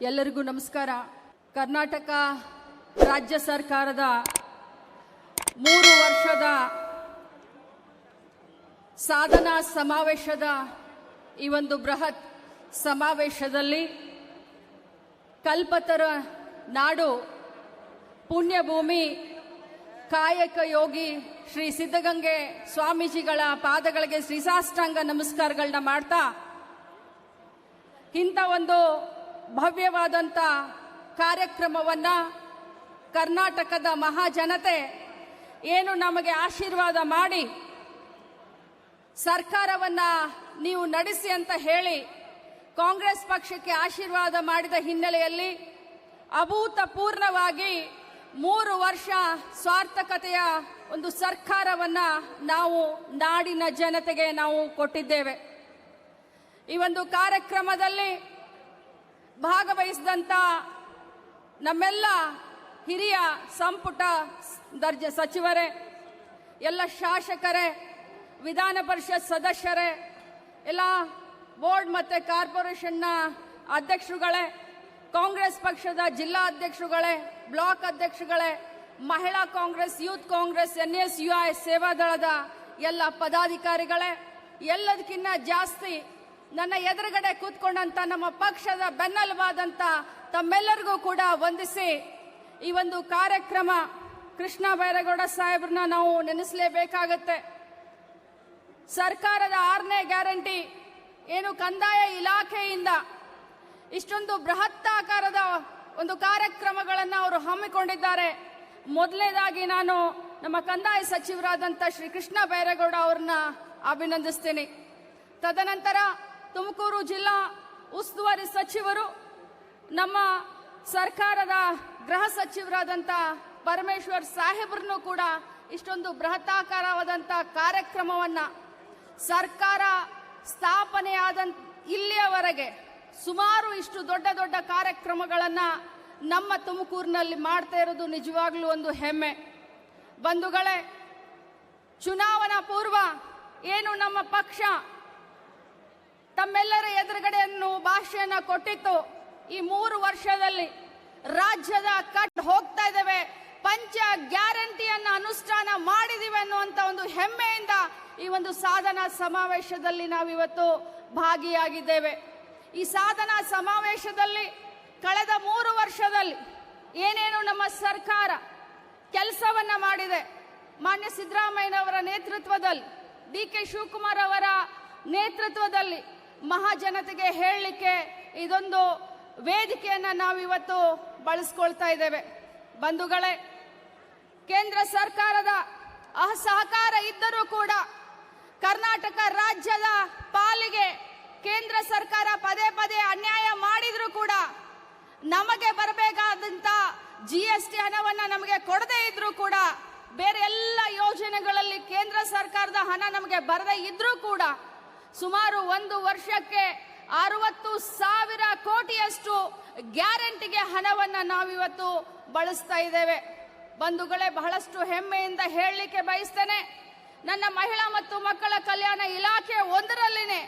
ಎಲ್ಲರಿಗೂ ನಮಸ್ಕಾರ. ಕರ್ನಾಟಕ ರಾಜ್ಯ ಸರ್ಕಾರದ 3 ವರ್ಷದ ಸಾಧನಾ ಸಮಾವೇಶದ ಈ ಒಂದು ಬೃಹತ್ ಸಮಾವೇಶದಲ್ಲಿ ಕಲ್ಪತರ ನಾಡು ಪುಣ್ಯಭೂಮಿ ಕಾಯಕ ಯೋಗಿ ಶ್ರೀ ಸಿದ್ಧಗಂಗೆ ಸ್ವಾಮೀಜಿಗಳ ಪಾದಗಳಿಗೆ ಶ್ರೀಸಾಷ್ಟಾಂಗ ನಮಸ್ಕಾರಗಳನ್ನ ಮಾಡ್ತಾ ಇಂಥ ಒಂದು ಭವ್ಯವಾದಂಥ ಕಾರ್ಯಕ್ರಮವನ್ನ ಕರ್ನಾಟಕದ ಮಹಾಜನತೆ ಏನು ನಮಗೆ ಆಶೀರ್ವಾದ ಮಾಡಿ ಸರ್ಕಾರವನ್ನ ನೀವು ನಡೆಸಿ ಅಂತ ಹೇಳಿ ಕಾಂಗ್ರೆಸ್ ಪಕ್ಷಕ್ಕೆ ಆಶೀರ್ವಾದ ಮಾಡಿದ ಹಿನ್ನೆಲೆಯಲ್ಲಿ ಅಭೂತಪೂರ್ಣವಾಗಿ 3 ವರ್ಷ ಸ್ವಾರ್ಥಕತೆಯ ಒಂದು ಸರ್ಕಾರವನ್ನ ನಾವು ನಾಡಿನ ಜನತೆಗೆ ನಾವು ಕೊಟ್ಟಿದ್ದೇವೆ. ಈ ಒಂದು ಕಾರ್ಯಕ್ರಮದಲ್ಲಿ ಭಾಗವಹಿಸಿದಂಥ ನಮ್ಮೆಲ್ಲ ಹಿರಿಯ ಸಂಪುಟ ದರ್ಜೆ ಸಚಿವರೇ, ಎಲ್ಲ ಶಾಸಕರೇ, ವಿಧಾನ ಪರಿಷತ್ ಸದಸ್ಯರೇ, ಎಲ್ಲ ಬೋರ್ಡ್ ಮತ್ತು ಕಾರ್ಪೊರೇಷನ್ನ ಅಧ್ಯಕ್ಷರುಗಳೇ, ಕಾಂಗ್ರೆಸ್ ಪಕ್ಷದ ಜಿಲ್ಲಾ ಅಧ್ಯಕ್ಷರುಗಳೇ, ಬ್ಲಾಕ್ ಅಧ್ಯಕ್ಷರುಗಳೇ, ಮಹಿಳಾ ಕಾಂಗ್ರೆಸ್, ಯೂತ್ ಕಾಂಗ್ರೆಸ್, NSUI ಸೇವಾದಳದ ಎಲ್ಲ ಪದಾಧಿಕಾರಿಗಳೇ, ಎಲ್ಲದಕ್ಕಿಂತ ಜಾಸ್ತಿ ನನ್ನ ಎದುರುಗಡೆ ಕೂತ್ಕೊಂಡಂತ ನಮ್ಮ ಪಕ್ಷದ ಬೆನ್ನೆಲುಬಾದಂತ ತಮ್ಮೆಲ್ಲರಿಗೂ ಕೂಡ ವಂದಿಸಿ ಈ ಒಂದು ಕಾರ್ಯಕ್ರಮ ಕೃಷ್ಣ ಬೈರೇಗೌಡ ಸಾಹೇಬ್ರನ್ನ ನಾವು ನೆನೆಸಲೇಬೇಕಾಗತ್ತೆ. ಸರ್ಕಾರದ 6ನೇ ಗ್ಯಾರಂಟಿ ಏನು ಕಂದಾಯ ಇಲಾಖೆಯಿಂದ ಇಷ್ಟೊಂದು ಬೃಹತ್ತಾಕಾರದ ಒಂದು ಕಾರ್ಯಕ್ರಮಗಳನ್ನು ಅವರು ಹಮ್ಮಿಕೊಂಡಿದ್ದಾರೆ. ಮೊದಲನೇದಾಗಿ ನಾನು ನಮ್ಮ ಕಂದಾಯ ಸಚಿವರಾದಂಥ ಶ್ರೀ ಕೃಷ್ಣ ಬೈರೇಗೌಡ ಅವರನ್ನ ಅಭಿನಂದಿಸ್ತೀನಿ. ತದನಂತರ ತುಮಕೂರು ಜಿಲ್ಲಾ ಉಸ್ತುವಾರಿ ಸಚಿವರು, ನಮ್ಮ ಸರ್ಕಾರದ ಗೃಹ ಸಚಿವರಾದಂಥ ಪರಮೇಶ್ವರ್ ಸಾಹೇಬ್ರನ್ನು ಕೂಡ ಇಷ್ಟೊಂದು ಬೃಹತ್ತಾಕಾರವಾದಂಥ ಕಾರ್ಯಕ್ರಮವನ್ನ ಸರ್ಕಾರ ಸ್ಥಾಪನೆಯಾದ ಇಲ್ಲಿಯವರೆಗೆ ಸುಮಾರು ಇಷ್ಟು ದೊಡ್ಡ ದೊಡ್ಡ ಕಾರ್ಯಕ್ರಮಗಳನ್ನು ನಮ್ಮ ತುಮಕೂರಿನಲ್ಲಿ ಮಾಡ್ತಾ ಇರೋದು ನಿಜವಾಗ್ಲೂ ಒಂದು ಹೆಮ್ಮೆ. ಬಂಧುಗಳೇ, ಚುನಾವಣಾ ಪೂರ್ವ ಏನು ನಮ್ಮ ಪಕ್ಷ ತಮ್ಮೆಲ್ಲರ ಎದುರುಗಡೆಯನ್ನು ಭಾಷೆಯನ್ನ ಕೊಟ್ಟಿತ್ತು, ಈ 3 ವರ್ಷದಲ್ಲಿ ರಾಜ್ಯದ ಕಟ್ ಹೋಗ್ತಾ ಇದ್ದೇವೆ, ಪಂಚ ಗ್ಯಾರಂಟಿಯನ್ನ ಅನುಷ್ಠಾನ ಮಾಡಿದಿವೆ ಅನ್ನುವಂತ ಒಂದು ಹೆಮ್ಮೆಯಿಂದ ಈ ಒಂದು ಸಾಧನಾ ಸಮಾವೇಶದಲ್ಲಿ ನಾವಿವತ್ತು ಭಾಗಿಯಾಗಿದ್ದೇವೆ. ಈ ಸಾಧನಾ ಸಮಾವೇಶದಲ್ಲಿ ಕಳೆದ 3 ವರ್ಷದಲ್ಲಿ ಏನೇನು ನಮ್ಮ ಸರ್ಕಾರ ಕೆಲಸವನ್ನ ಮಾಡಿದೆ, ಮಾನ್ಯ ಸಿದ್ದರಾಮಯ್ಯನವರ ನೇತೃತ್ವದಲ್ಲಿ, DK ಶಿವಕುಮಾರ್ ಅವರ ನೇತೃತ್ವದಲ್ಲಿ ಮಹಾಜನತೆಗೆ ಹೇಳಲಿಕ್ಕೆ ಇದೊಂದು ವೇದಿಕೆಯನ್ನ ನಾವಿವತ್ತು ಬಳಸ್ಕೊಳ್ತಾ ಇದ್ದೇವೆ. ಬಂಧುಗಳೇ, ಕೇಂದ್ರ ಸರ್ಕಾರದ ಅಸಹಕಾರ ಇದ್ದರೂ ಕೂಡ ಕರ್ನಾಟಕ ರಾಜ್ಯದ ಪಾಲಿಗೆ ಕೇಂದ್ರ ಸರ್ಕಾರ ಪದೇ ಪದೇ ಅನ್ಯಾಯ ಮಾಡಿದ್ರೂ ಕೂಡ ನಮಗೆ ಬರಬೇಕಾದಂತ GST ಹಣವನ್ನ ನಮಗೆ ಕೊಡದೇ ಇದ್ರೂ ಕೂಡ, ಬೇರೆ ಎಲ್ಲ ಯೋಜನೆಗಳಲ್ಲಿ ಕೇಂದ್ರ ಸರ್ಕಾರದ ಹಣ ನಮಗೆ ಬರದೇ ಇದ್ರೂ ಕೂಡ ಸುಮಾರು 1 ವರ್ಷಕ್ಕೆ 60,000 ಕೋಟಿಯಷ್ಟು ಗ್ಯಾರಂಟಿಗೆ ಹಣವನ್ನ ನಾವಿವತ್ತು ಬಳಸ್ತಾ ಇದ್ದೇವೆ. ಬಂಧುಗಳೇ, ಬಹಳಷ್ಟು ಹೆಮ್ಮೆಯಿಂದ ಹೇಳಲಿಕ್ಕೆ ಬಯಸ್ತೇನೆ, ನನ್ನ ಮಹಿಳಾ ಮತ್ತು ಮಕ್ಕಳ ಕಲ್ಯಾಣ ಇಲಾಖೆ 1ರಲ್ಲಿನೇ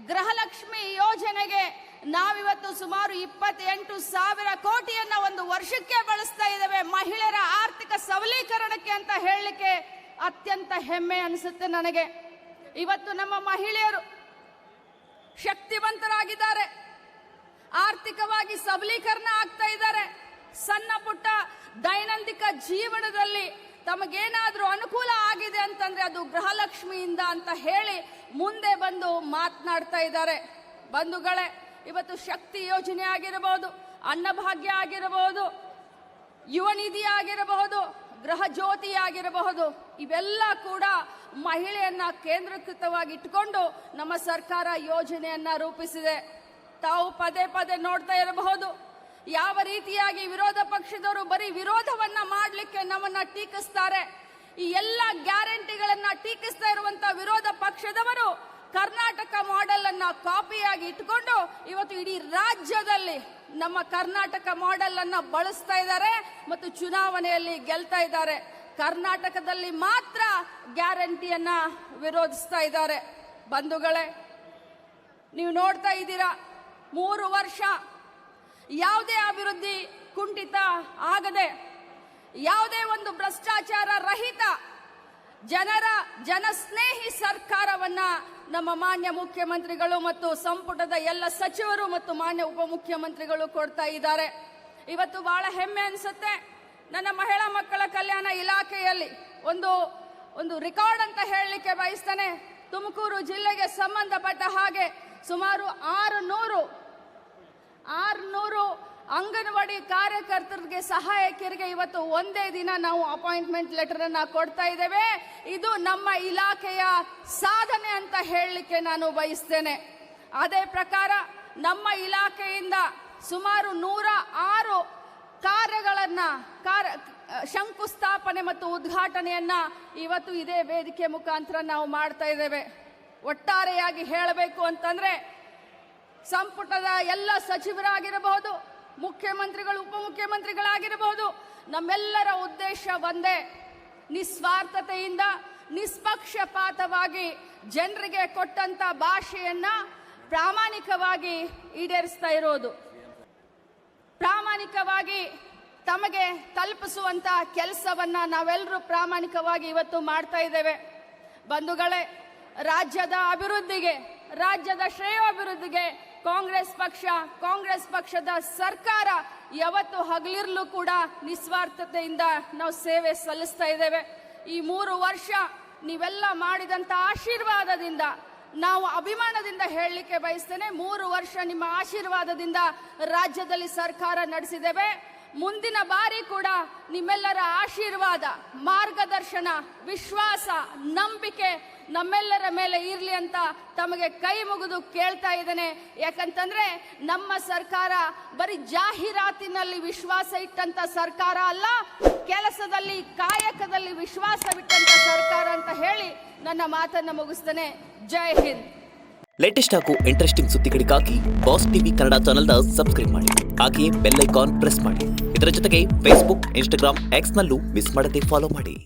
ಗೃಹಲಕ್ಷ್ಮಿ ಯೋಜನೆಗೆ ನಾವಿವತ್ತು ಸುಮಾರು 28,000 ಕೋಟಿಯನ್ನ 1 ವರ್ಷಕ್ಕೆ ಬಳಸ್ತಾ ಇದ್ದೇವೆ. ಮಹಿಳೆಯರ ಆರ್ಥಿಕ ಸಬಲೀಕರಣಕ್ಕೆ ಅಂತ ಹೇಳಲಿಕ್ಕೆ ಅತ್ಯಂತ ಹೆಮ್ಮೆ ಅನಿಸುತ್ತೆ ನನಗೆ. ಇವತ್ತು ನಮ್ಮ ಮಹಿಳೆಯರು ಶಕ್ತಿವಂತರಾಗಿದ್ದಾರೆ, ಆರ್ಥಿಕವಾಗಿ ಸಬಲೀಕರಣ ಆಗ್ತಾ ಇದ್ದಾರೆ. ಸಣ್ಣ ಪುಟ್ಟ ದೈನಂದಿನ ಜೀವನದಲ್ಲಿ ತಮಗೇನಾದ್ರೂ ಅನುಕೂಲ ಆಗಿದೆ ಅಂತಂದ್ರೆ ಅದು ಗೃಹಲಕ್ಷ್ಮಿಯಿಂದ ಅಂತ ಹೇಳಿ ಮುಂದೆ ಬಂದು ಮಾತನಾಡ್ತಾ ಇದ್ದಾರೆ. ಬಂಧುಗಳೇ, ಇವತ್ತು ಶಕ್ತಿ ಯೋಜನೆ ಆಗಿರಬಹುದು, ಅನ್ನಭಾಗ್ಯ ಆಗಿರಬಹುದು, ಯುವ ನಿಧಿ ಆಗಿರಬಹುದು, ಗೃಹ ಜ್ಯೋತಿ ಆಗಿರಬಹುದು, ಇವೆಲ್ಲ ಕೂಡ ಮಹಿಳೆಯನ್ನ ಕೇಂದ್ರೀಕೃತವಾಗಿ ಇಟ್ಟುಕೊಂಡು ನಮ್ಮ ಸರ್ಕಾರ ಯೋಜನೆಯನ್ನ ರೂಪಿಸಿದೆ. ತಾವು ಪದೇ ಪದೇ ನೋಡ್ತಾ ಇರಬಹುದು ಯಾವ ರೀತಿಯಾಗಿ ವಿರೋಧ ಪಕ್ಷದವರು ಬರೀ ವಿರೋಧವನ್ನ ಮಾಡಲಿಕ್ಕೆ ನಮ್ಮನ್ನ ಟೀಕಿಸ್ತಾರೆ. ಈ ಎಲ್ಲ ಗ್ಯಾರಂಟಿಗಳನ್ನ ಟೀಕಿಸ್ತಾ ಇರುವಂತ ವಿರೋಧ ಪಕ್ಷದವರು ಕರ್ನಾಟಕ ಮಾಡೆಲ್ ಅನ್ನ ಕಾಪಿಯಾಗಿ ಇಟ್ಕೊಂಡು ಇವತ್ತು ಇಡೀ ರಾಜ್ಯದಲ್ಲಿ ನಮ್ಮ ಕರ್ನಾಟಕ ಮಾಡೆಲ್ ಅನ್ನ ಬಳಸ್ತಾ ಇದ್ದಾರೆ ಮತ್ತು ಚುನಾವಣೆಯಲ್ಲಿ ಗೆಲ್ತಾ ಇದ್ದಾರೆ. ಕರ್ನಾಟಕದಲ್ಲಿ ಮಾತ್ರ ಗ್ಯಾರಂಟಿಯನ್ನ ವಿರೋಧಿಸ್ತಾ ಇದ್ದಾರೆ. ಬಂಧುಗಳೇ, ನೀವು ನೋಡ್ತಾ ಇದ್ದೀರಾ 3 ವರ್ಷ ಯಾವುದೇ ಅಭಿವೃದ್ಧಿ ಕುಂಠಿತ ಆಗದೆ, ಯಾವುದೇ ಒಂದು ಭ್ರಷ್ಟಾಚಾರ ರಹಿತ ಜನಸ್ನೇಹಿ ಸರ್ಕಾರವನ್ನ ನಮ್ಮ ಮಾನ್ಯ ಮುಖ್ಯಮಂತ್ರಿಗಳು ಮತ್ತು ಸಂಪುಟದ ಎಲ್ಲ ಸಚಿವರು ಮತ್ತು ಮಾನ್ಯ ಉಪಮುಖ್ಯಮಂತ್ರಿಗಳು ಕೊಡ್ತಾ ಇದ್ದಾರೆ. ಇವತ್ತು ಬಹಳ ಹೆಮ್ಮೆ ಅನ್ಸುತ್ತೆ. ನನ್ನ ಮಹಿಳಾ ಮಕ್ಕಳ ಕಲ್ಯಾಣ ಇಲಾಖೆಯಲ್ಲಿ ಒಂದು ರೆಕಾರ್ಡ್ ಅಂತ ಹೇಳಲಿಕ್ಕೆ ಬಯಸ್ತೇನೆ. ತುಮಕೂರು ಜಿಲ್ಲೆಗೆ ಸಂಬಂಧಪಟ್ಟ ಹಾಗೆ ಸುಮಾರು 600 ಅಂಗನವಾಡಿ ಕಾರ್ಯಕರ್ತರಿಗೆ ಸಹಾಯಕಿಯರಿಗೆ ಇವತ್ತು ಒಂದೇ ದಿನ ನಾವು ಅಪಾಯಿಂಟ್ಮೆಂಟ್ ಲೆಟರ್ ಅನ್ನ ಕೊಡ್ತಾ ಇದ್ದೇವೆ. ಇದು ನಮ್ಮ ಇಲಾಖೆಯ ಸಾಧನೆ ಅಂತ ಹೇಳಲಿಕ್ಕೆ ನಾನು ಬಯಸ್ತೇನೆ. ಅದೇ ಪ್ರಕಾರ ನಮ್ಮ ಇಲಾಖೆಯಿಂದ ಸುಮಾರು 106 ಕಾರ್ಯಗಳನ್ನ ಶಂಕುಸ್ಥಾಪನೆ ಮತ್ತು ಉದ್ಘಾಟನೆಯನ್ನ ಇವತ್ತು ಇದೇ ವೇದಿಕೆ ಮುಖಾಂತರ ನಾವು ಮಾಡ್ತಾ ಇದ್ದೇವೆ. ಒಟ್ಟಾರೆಯಾಗಿ ಹೇಳಬೇಕು ಅಂತಂದ್ರೆ ಸಂಪುಟದ ಎಲ್ಲ ಸಚಿವರಾಗಿರಬಹುದು, ಮುಖ್ಯಮಂತ್ರಿಗಳು, ಉಪಮುಖ್ಯಮಂತ್ರಿಗಳಾಗಿರಬಹುದು, ನಮ್ಮೆಲ್ಲರ ಉದ್ದೇಶ ಒಂದೇ. ನಿಸ್ವಾರ್ಥತೆಯಿಂದ ನಿಷ್ಪಕ್ಷಪಾತವಾಗಿ ಜನರಿಗೆ ಕೊಟ್ಟಂತ ಭಾಷೆಯನ್ನ ಪ್ರಾಮಾಣಿಕವಾಗಿ ಈಡೇರಿಸ್ತಾ ಇರೋದು, ಪ್ರಾಮಾಣಿಕವಾಗಿ ತಮಗೆ ತಲುಪಿಸುವಂತ ಕೆಲಸವನ್ನ ನಾವೆಲ್ಲರೂ ಪ್ರಾಮಾಣಿಕವಾಗಿ ಇವತ್ತು ಮಾಡ್ತಾ ಇದ್ದೇವೆ. ಬಂಧುಗಳೇ, ರಾಜ್ಯದ ಅಭಿವೃದ್ಧಿಗೆ, ರಾಜ್ಯದ ಶ್ರೇಯೋಭಿವೃದ್ಧಿಗೆ ಕಾಂಗ್ರೆಸ್ ಪಕ್ಷದ ಸರ್ಕಾರ ಯಾವತ್ತು ಹಗಲಿರ್ಲು ಕೂಡ ನಿಸ್ವಾರ್ಥತೆಯಿಂದ ನಾವು ಸೇವೆ ಸಲ್ಲಿಸ್ತಾ ಇದ್ದೇವೆ. ಈ 3 ವರ್ಷ ನೀವೆಲ್ಲ ಮಾಡಿದಂತ ಆಶೀರ್ವಾದದಿಂದ ನಾವು ಅಭಿಮಾನದಿಂದ ಹೇಳಲಿಕ್ಕೆ ಬಯಸ್ತೇನೆ. 3 ವರ್ಷ ನಿಮ್ಮ ಆಶೀರ್ವಾದದಿಂದ ರಾಜ್ಯದಲ್ಲಿ ಸರ್ಕಾರ ನಡೆಸಿದ್ದೇವೆ. ಮುಂದಿನ ಬಾರಿ ಕೂಡ ನಿಮ್ಮೆಲ್ಲರ ಆಶೀರ್ವಾದ, ಮಾರ್ಗದರ್ಶನ, ವಿಶ್ವಾಸ, ನಂಬಿಕೆ ನಮ್ಮೆಲ್ಲರ ಮೇಲೆ ಇರಲಿ ಅಂತ ತಮಗೆ ಕೈ ಮುಗಿದು ಕೇಳ್ತಾ ಇದ್ದೇನೆ. ಯಾಕಂತಂದ್ರೆ ನಮ್ಮ ಸರ್ಕಾರ ಬರೀ ಜಾಹೀರಾತಿನಲ್ಲಿ ವಿಶ್ವಾಸ ಇಟ್ಟಂತ ಸರ್ಕಾರ ಅಲ್ಲ, ಕೆಲಸದಲ್ಲಿ ಕಾಯಕದಲ್ಲಿ ವಿಶ್ವಾಸವಿಟ್ಟಂತ ಸರ್ಕಾರ ಅಂತ ಹೇಳಿ ನನ್ನ ಮಾತನ್ನ ಮುಗಿಸ್ತೇನೆ. ಜೈ ಹಿಂದ್. ಲೇಟೆಸ್ಟ್ ಹಾಗೂ ಇಂಟ್ರೆಸ್ಟಿಂಗ್ ಸುದ್ದಿಗಳಿಗಾಗಿ ಬಾಸ್ ಟಿವಿ ಕನ್ನಡ ಚಾನೆಲ್ನ ಸಬ್ಸ್ಕ್ರೈಬ್ ಮಾಡಿ. ಹಾಗೆಯೇ ಬೆಲ್ ಐಕಾನ್ ಪ್ರೆಸ್ ಮಾಡಿ. ಇದರ ಜೊತೆಗೆ ಫೇಸ್ಬುಕ್, ಇನ್ಸ್ಟಾಗ್ರಾಮ್, ಎಕ್ಸ್ನಲ್ಲೂ ಮಿಸ್ ಮಾಡದೆ ಫಾಲೋ ಮಾಡಿ.